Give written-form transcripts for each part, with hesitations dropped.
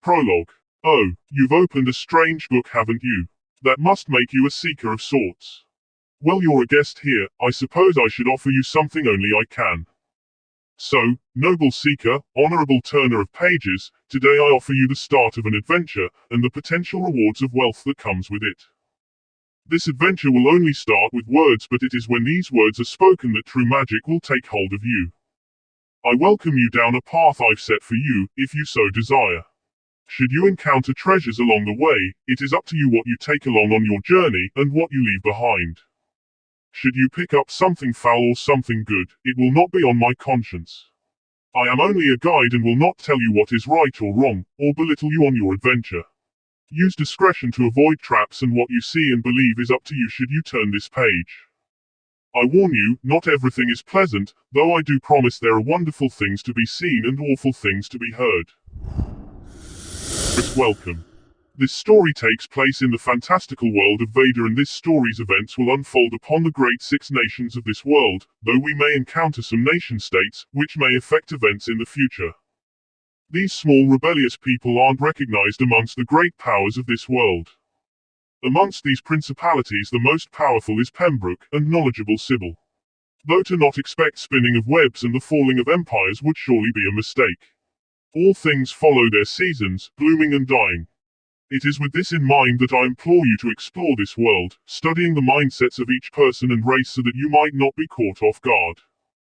Prologue. Oh, you've opened a strange book, haven't you? That must make you a seeker of sorts. Well, you're a guest here, I suppose I should offer you something only I can. So, noble seeker, honorable turner of pages, today I offer you the start of an adventure, and the potential rewards of wealth that comes with it. This adventure will only start with words, but it is when these words are spoken that true magic will take hold of you. I welcome you down a path I've set for you, if you so desire. Should you encounter treasures along the way, it is up to you what you take along on your journey, and what you leave behind. Should you pick up something foul or something good, it will not be on my conscience. I am only a guide and will not tell you what is right or wrong, or belittle you on your adventure. Use discretion to avoid traps, and what you see and believe is up to you should you turn this page. I warn you, not everything is pleasant, though I do promise there are wonderful things to be seen and awful things to be heard. Welcome. This story takes place in the fantastical world of Vader, and this story's events will unfold upon the great 6 nations of this world, though we may encounter some nation-states, which may affect events in the future. These small rebellious people aren't recognized amongst the great powers of this world. Amongst these principalities the most powerful is Pembroke, and knowledgeable Sybil. Though to not expect spinning of webs and the falling of empires would surely be a mistake. All things follow their seasons, blooming and dying. It is with this in mind that I implore you to explore this world, studying the mindsets of each person and race so that you might not be caught off guard.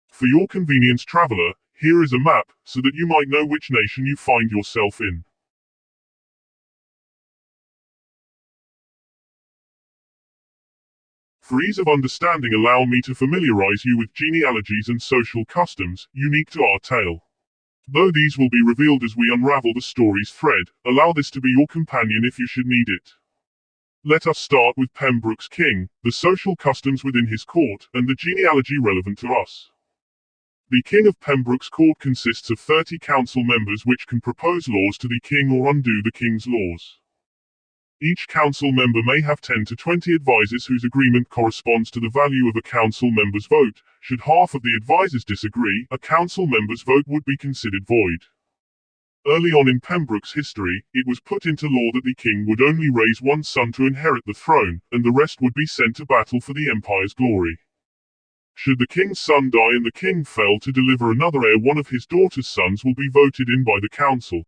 For your convenience, traveler, here is a map, so that you might know which nation you find yourself in. For ease of understanding, allow me to familiarize you with genealogies and social customs, unique to our tale. Though these will be revealed as we unravel the story's thread, allow this to be your companion if you should need it. Let us start with Pembroke's king, the social customs within his court, and the genealogy relevant to us. The king of Pembroke's court consists of 30 council members which can propose laws to the king or undo the king's laws. Each council member may have 10 to 20 advisors whose agreement corresponds to the value of a council member's vote. Should half of the advisors disagree, a council member's vote would be considered void. Early on in Pembroke's history, it was put into law that the king would only raise one son to inherit the throne, and the rest would be sent to battle for the empire's glory. Should the king's son die and the king fail to deliver another heir, one of his daughter's sons will be voted in by the council.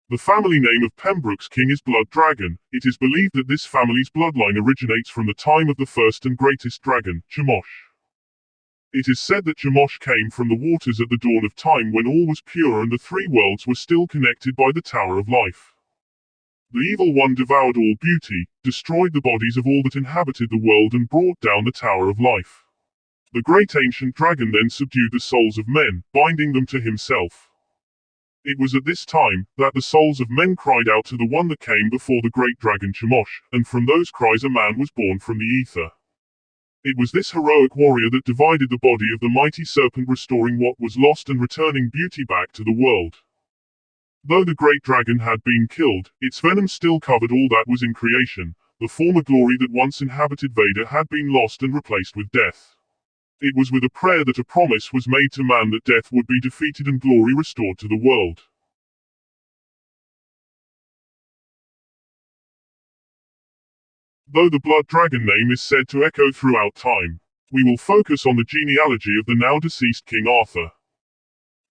The family name of Pembroke's king is Blood Dragon. It is believed that this family's bloodline originates from the time of the first and greatest dragon, Chemosh. It is said that Chemosh came from the waters at the dawn of time when all was pure and the 3 worlds were still connected by the Tower of Life. The evil one devoured all beauty, destroyed the bodies of all that inhabited the world and brought down the Tower of Life. The great ancient dragon then subdued the souls of men, binding them to himself. It was at this time that the souls of men cried out to the one that came before the great dragon Chemosh, and from those cries a man was born from the ether. It was this heroic warrior that divided the body of the mighty serpent, restoring what was lost and returning beauty back to the world. Though the great dragon had been killed, its venom still covered all that was in creation. The former glory that once inhabited Vader had been lost and replaced with death. It was with a prayer that a promise was made to man that death would be defeated and glory restored to the world. Though the Blood Dragon name is said to echo throughout time, we will focus on the genealogy of the now deceased King Arthur.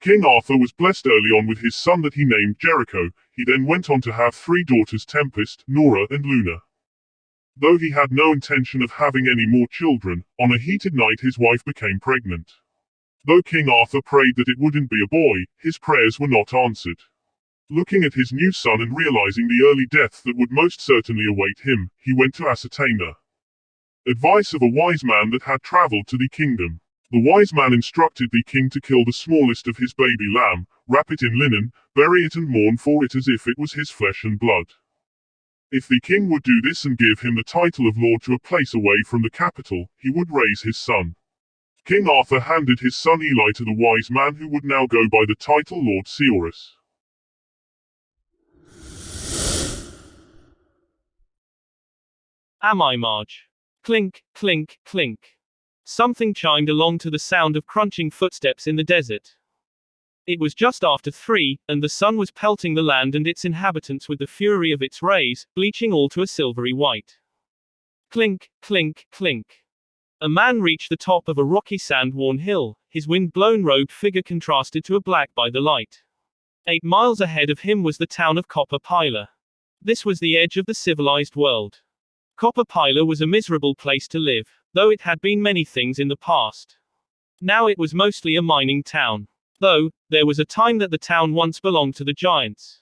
King Arthur was blessed early on with his son that he named Jericho. He then went on to have 3 daughters, Tempest, Nora, and Luna. Though he had no intention of having any more children, on a heated night his wife became pregnant. Though King Arthur prayed that it wouldn't be a boy, his prayers were not answered. Looking at his new son and realizing the early death that would most certainly await him, he went to ascertain the advice of a wise man that had traveled to the kingdom. The wise man instructed the king to kill the smallest of his baby lamb, wrap it in linen, bury it and mourn for it as if it was his flesh and blood. If the king would do this and give him the title of lord to a place away from the capital, he would raise his son. King Arthur handed his son Eli to the wise man, who would now go by the title Lord Seorus. Emajinn. Clink, clink, clink. Something chimed along to the sound of crunching footsteps in the desert. It was just after 3, and the sun was pelting the land and its inhabitants with the fury of its rays, bleaching all to a silvery white. Clink, clink, clink. A man reached the top of a rocky sand-worn hill, his wind-blown robed figure contrasted to a black by the light. 8 miles ahead of him was the town of Copper Pila. This was the edge of the civilized world. Copper Pila was a miserable place to live, though it had been many things in the past. Now it was mostly a mining town. Though, there was a time that the town once belonged to the giants.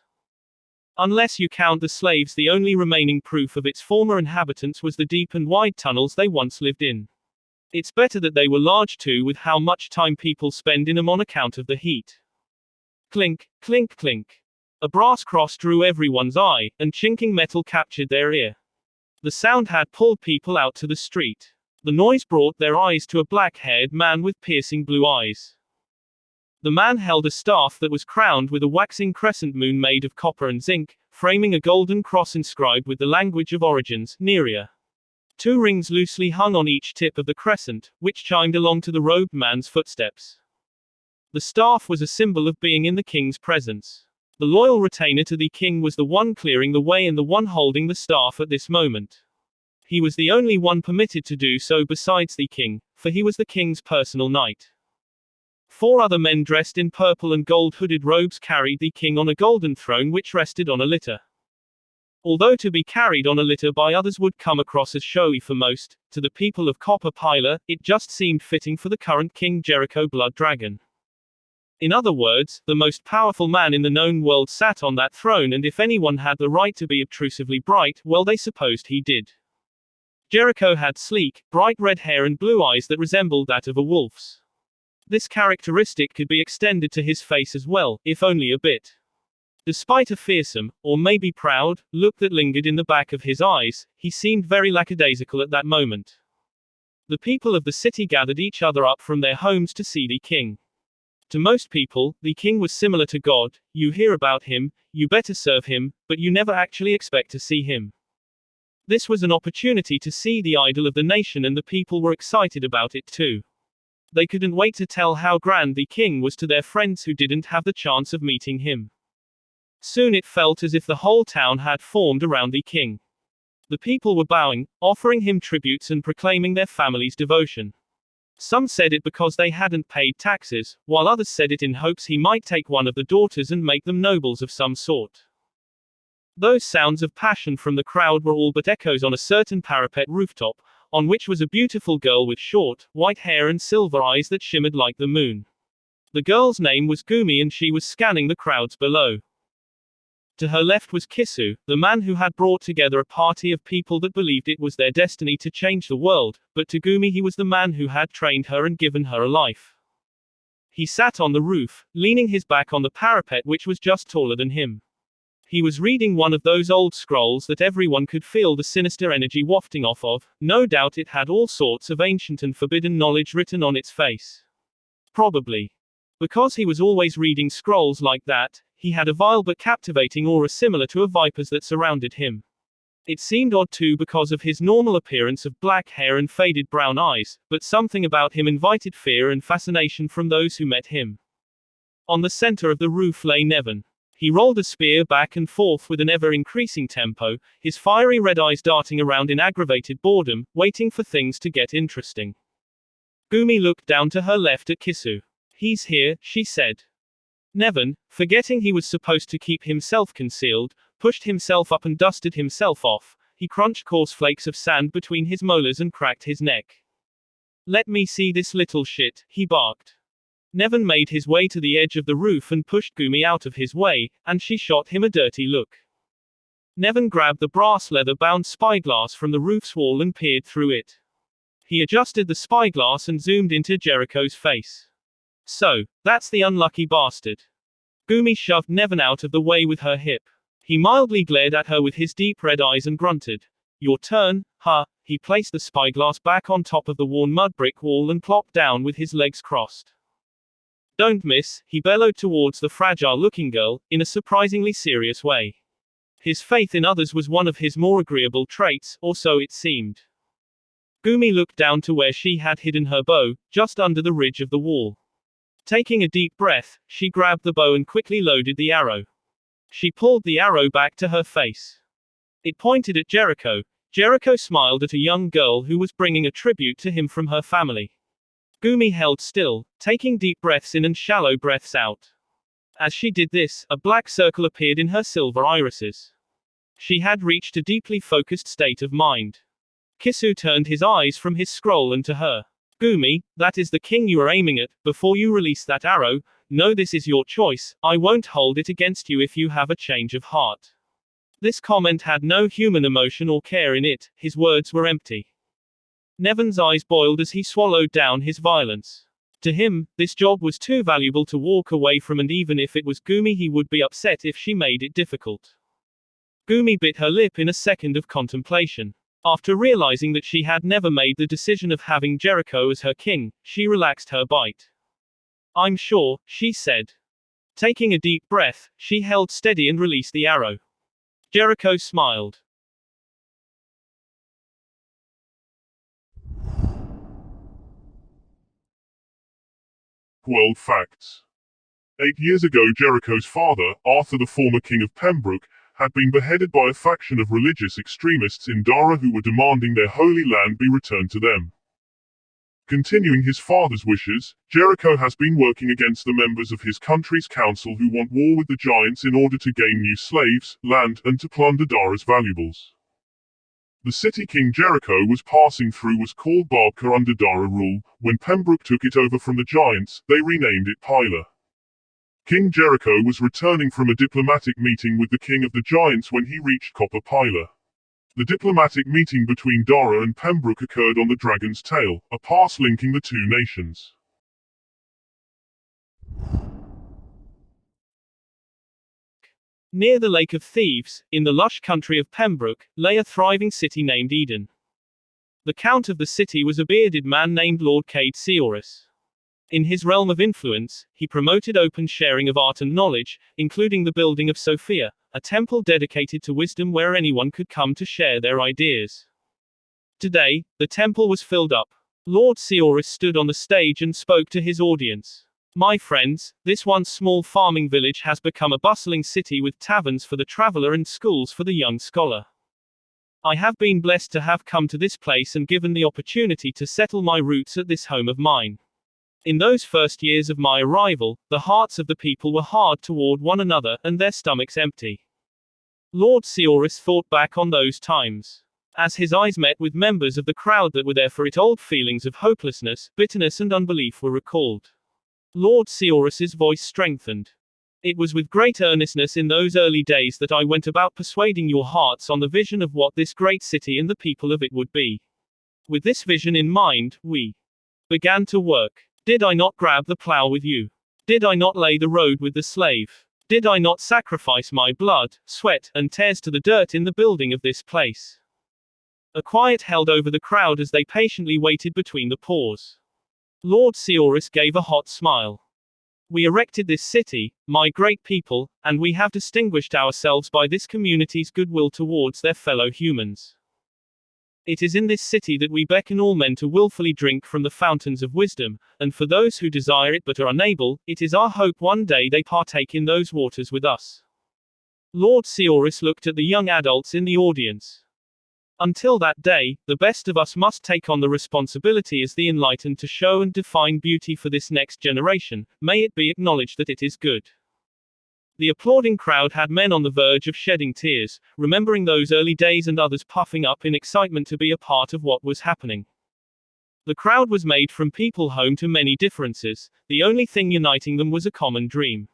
Unless you count the slaves, the only remaining proof of its former inhabitants was the deep and wide tunnels they once lived in. It's better that they were large too, with how much time people spend in them on account of the heat. Clink, clink, clink. A brass cross drew everyone's eye, and chinking metal captured their ear. The sound had pulled people out to the street. The noise brought their eyes to a black-haired man with piercing blue eyes. The man held a staff that was crowned with a waxing crescent moon made of copper and zinc, framing a golden cross inscribed with the language of origins, Neria. 2 rings loosely hung on each tip of the crescent, which chimed along to the robed man's footsteps. The staff was a symbol of being in the king's presence. The loyal retainer to the king was the one clearing the way and the one holding the staff at this moment. He was the only one permitted to do so besides the king, for he was the king's personal knight. 4 other men dressed in purple and gold hooded robes carried the king on a golden throne which rested on a litter. Although to be carried on a litter by others would come across as showy for most, to the people of Copper Pila, it just seemed fitting for the current King Jericho Blood Dragon. In other words, the most powerful man in the known world sat on that throne, and if anyone had the right to be obtrusively bright, well, they supposed he did. Jericho had sleek, bright red hair and blue eyes that resembled that of a wolf's. This characteristic could be extended to his face as well, if only a bit. Despite a fearsome, or maybe proud, look that lingered in the back of his eyes, he seemed very lackadaisical at that moment. The people of the city gathered each other up from their homes to see the king. To most people, the king was similar to God. You hear about him, you better serve him, but you never actually expect to see him. This was an opportunity to see the idol of the nation, and the people were excited about it too. They couldn't wait to tell how grand the king was to their friends who didn't have the chance of meeting him. Soon it felt as if the whole town had formed around the king. The people were bowing, offering him tributes and proclaiming their family's devotion. Some said it because they hadn't paid taxes, while others said it in hopes he might take one of the daughters and make them nobles of some sort. Those sounds of passion from the crowd were all but echoes on a certain parapet rooftop, on which was a beautiful girl with short, white hair and silver eyes that shimmered like the moon. The girl's name was Gumi, and she was scanning the crowds below. To her left was Kisu, the man who had brought together a party of people that believed it was their destiny to change the world, but to Gumi he was the man who had trained her and given her a life. He sat on the roof, leaning his back on the parapet which was just taller than him. He was reading one of those old scrolls that everyone could feel the sinister energy wafting off of. No doubt it had all sorts of ancient and forbidden knowledge written on its face. Probably. Because he was always reading scrolls like that, he had a vile but captivating aura similar to a viper's that surrounded him. It seemed odd too because of his normal appearance of black hair and faded brown eyes, but something about him invited fear and fascination from those who met him. On the center of the roof lay Nevin. He rolled a spear back and forth with an ever-increasing tempo, his fiery red eyes darting around in aggravated boredom, waiting for things to get interesting. Gumi looked down to her left at Kisu. "He's here," she said. Nevin, forgetting he was supposed to keep himself concealed, pushed himself up and dusted himself off. He crunched coarse flakes of sand between his molars and cracked his neck. "Let me see this little shit," he barked. Nevin made his way to the edge of the roof and pushed Gumi out of his way, and she shot him a dirty look. Nevin grabbed the brass leather-bound spyglass from the roof's wall and peered through it. He adjusted the spyglass and zoomed into Jericho's face. "So, that's the unlucky bastard." Gumi shoved Nevin out of the way with her hip. He mildly glared at her with his deep red eyes and grunted. "Your turn, huh?" He placed the spyglass back on top of the worn mud brick wall and plopped down with his legs crossed. "Don't miss," he bellowed towards the fragile-looking girl, in a surprisingly serious way. His faith in others was one of his more agreeable traits, or so it seemed. Gumi looked down to where she had hidden her bow, just under the ridge of the wall. Taking a deep breath, she grabbed the bow and quickly loaded the arrow. She pulled the arrow back to her face. It pointed at Jericho. Jericho smiled at a young girl who was bringing a tribute to him from her family. Gumi held still, taking deep breaths in and shallow breaths out. As she did this, a black circle appeared in her silver irises. She had reached a deeply focused state of mind. Kisu turned his eyes from his scroll and to her. Gumi, that is the king you are aiming at. Before you release that arrow, know this is your choice. I won't hold it against you if you have a change of heart. This comment had no human emotion or care in it. His words were empty. Nevin's eyes boiled as he swallowed down his violence. To him, this job was too valuable to walk away from, and even if it was Gumi, he would be upset if she made it difficult. Gumi bit her lip in a second of contemplation. After realizing that she had never made the decision of having Jericho as her king, she relaxed her bite. I'm sure, she said. Taking a deep breath, she held steady and released the arrow. Jericho smiled. World Facts. 8 years ago, Jericho's father, Arthur, the former king of Pembroke, had been beheaded by a faction of religious extremists in Dara who were demanding their holy land be returned to them. Continuing his father's wishes, Jericho has been working against the members of his country's council who want war with the giants in order to gain new slaves, land, and to plunder Dara's valuables. The city King Jericho was passing through was called Barca under Dara rule. When Pembroke took it over from the giants, they renamed it Pila. King Jericho was returning from a diplomatic meeting with the king of the giants when he reached Copper Pila. The diplomatic meeting between Dara and Pembroke occurred on the Dragon's Tail, a pass linking the two nations. Near the Lake of Thieves, in the lush country of Pembroke, lay a thriving city named Eden. The count of the city was a bearded man named Lord Cade Seoris. In his realm of influence, he promoted open sharing of art and knowledge, including the building of Sophia, a temple dedicated to wisdom where anyone could come to share their ideas. Today, the temple was filled up. Lord Seoris stood on the stage and spoke to his audience. My friends, this once small farming village has become a bustling city with taverns for the traveler and schools for the young scholar. I have been blessed to have come to this place and given the opportunity to settle my roots at this home of mine. In those first years of my arrival, the hearts of the people were hard toward one another and their stomachs empty. Lord Seoris thought back on those times. As his eyes met with members of the crowd that were there for it, old feelings of hopelessness, bitterness and unbelief were recalled. Lord Seoris's voice strengthened. It was with great earnestness in those early days that I went about persuading your hearts on the vision of what this great city and the people of it would be. With this vision in mind, we began to work. Did I not grab the plow with you? Did I not lay the road with the slave? Did I not sacrifice my blood, sweat, and tears to the dirt in the building of this place? A quiet held over the crowd as they patiently waited between the pause. Lord Seoris gave a hot smile. We erected this city, my great people, and we have distinguished ourselves by this community's goodwill towards their fellow humans. It is in this city that we beckon all men to willfully drink from the fountains of wisdom, and for those who desire it but are unable, it is our hope one day they partake in those waters with us. Lord Seoris looked at the young adults in the audience. Until that day, the best of us must take on the responsibility as the enlightened to show and define beauty for this next generation. May it be acknowledged that it is good. The applauding crowd had men on the verge of shedding tears, remembering those early days, and others puffing up in excitement to be a part of what was happening. The crowd was made from people home to many differences. The only thing uniting them was a common dream.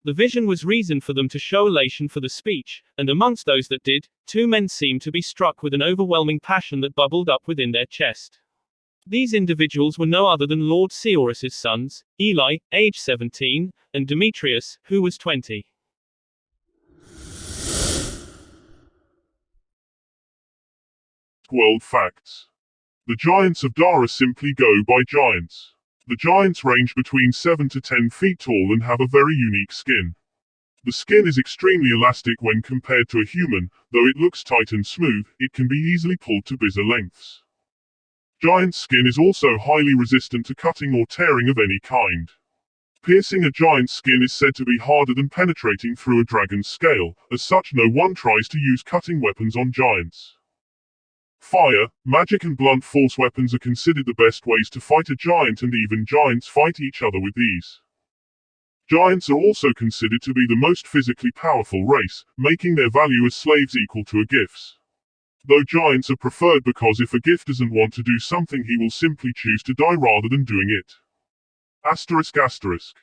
The vision was reason for them to show elation for the speech, and amongst those that did, two men seemed to be struck with an overwhelming passion that bubbled up within their chest. These individuals were no other than Lord Seoris's sons, Eli, age 17, and Demetrius, who was 20. World Facts. The giants of Dara simply go by giants. The giants range between 7 to 10 feet tall and have a very unique skin. The skin is extremely elastic when compared to a human. Though it looks tight and smooth, it can be easily pulled to bizarre lengths. Giant skin is also highly resistant to cutting or tearing of any kind. Piercing a giant's skin is said to be harder than penetrating through a dragon's scale, as such no one tries to use cutting weapons on giants. Fire, magic and blunt force weapons are considered the best ways to fight a giant, and even giants fight each other with these. Giants are also considered to be the most physically powerful race, making their value as slaves equal to a gift's. Though giants are preferred because if a gift doesn't want to do something he will simply choose to die rather than doing it. Asterisk asterisk.